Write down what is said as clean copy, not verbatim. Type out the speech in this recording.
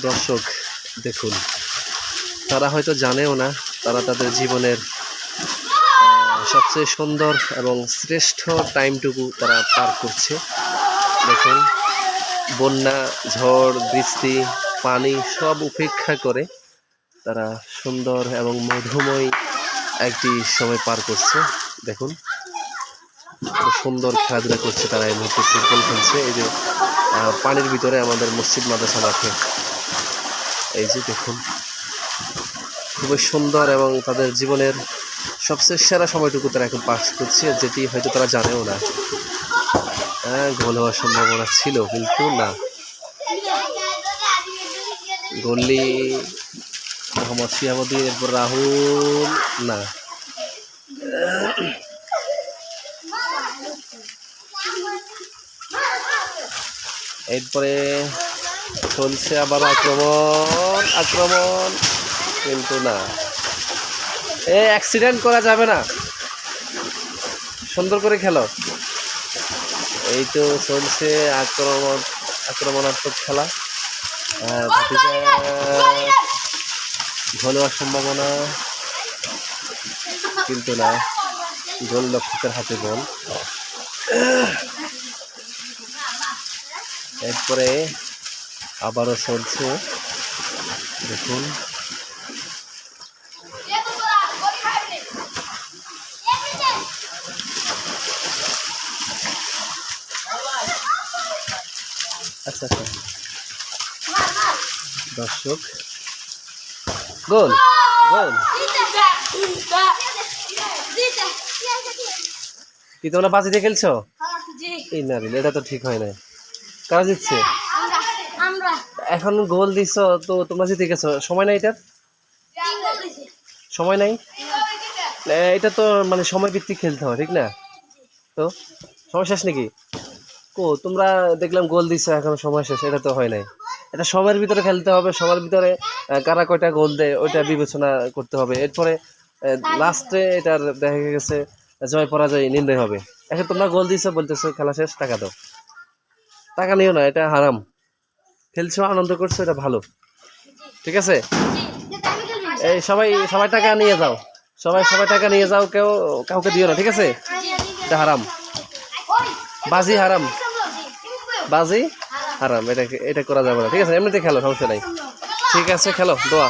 দর্শক দেখুন, তারা হয়তো জানেও না তারা তাদের জীবনের সবচেয়ে সুন্দর এবং শ্রেষ্ঠ টাইমটুকু তারা পার করছে। দেখুন, বন্যা, ঝড়, বৃষ্টি, পানি সব উপেক্ষা করে তারা সুন্দর এবং মধুময় একটি সময় পার করছে। দেখুন, খুব সুন্দর খেলাধুলা করছে তারা। এই মুহূর্তে ফুটবল খেলছে এই যে পানির ভিতরে আমাদের মসজিদ মাদ্রাসা মাঠে। এই যে দেখুন, খুবই সুন্দর এবং তাদের জীবনের সবচেয়ে সেরা সময়টুকু তারা এখন পাস করছে, যেটি হয়তো তারা জানেও না। গোল হওয়ার সম্ভাবনা ছিল কিন্তু না, গোলি মোহাম্মদ শিহাবুদ্দিন, এরপর রাহুল, না। এরপরে চলছে আবার আক্রমণ কিন্তু না, অ্যাক্সিডেন্ট করা যাবে না, সুন্দর করে খেলো। এই তো চলছে আক্রমণাত্মক খেলা। গোল হওয়ার সম্ভাবনা কিন্তু না, গোল রক্ষকের হাতে বল। এরপরে আবারও চলছে, দেখুন, আচ্ছা দর্শক, গোল কি তোমরা বাজি দিয়ে খেলছো? এই না, এটা তো ঠিক হয় না। কারা জিতছে? এখন গোল দিচ্ছ তো তোমরা জিতে গেছো। সময় নাই, এটার সময় নাই। এটা তো মানে সময় ভিত্তিক খেলতে হয়, ঠিক না? তো সময় শেষ নাকি? তোমরা দেখলাম গোল দিচ্ছ, এখন সময় শেষ, এটা তো হয় নাই। এটা সময়ের ভিতরে খেলতে হবে, সময়ের ভিতরে কারা কয়টা গোল দেয় ওইটা বিবেচনা করতে হবে। এরপরে লাস্টে এটার দেখা গেছে জয় পরাজয় নির্ণয় হবে। এখন তোমরা গোল দিচ্ছ, বলতেছো খেলা শেষ, টাকা দাও। টাকা নিও না, এটা হারাম। খেলছো, আনন্দ করছো, এটা ভালো, ঠিক আছে? এই সবাই টাকা নিয়ে যাও, সবাই টাকা নিয়ে যাও, কাউকে দিও না, ঠিক আছে? এটা হারাম, বাজি হারাম, এটা করা যাবে না, ঠিক আছে? এমনিতে খেলো, সমস্যা নাই, ঠিক আছে? খেলো, দোয়া।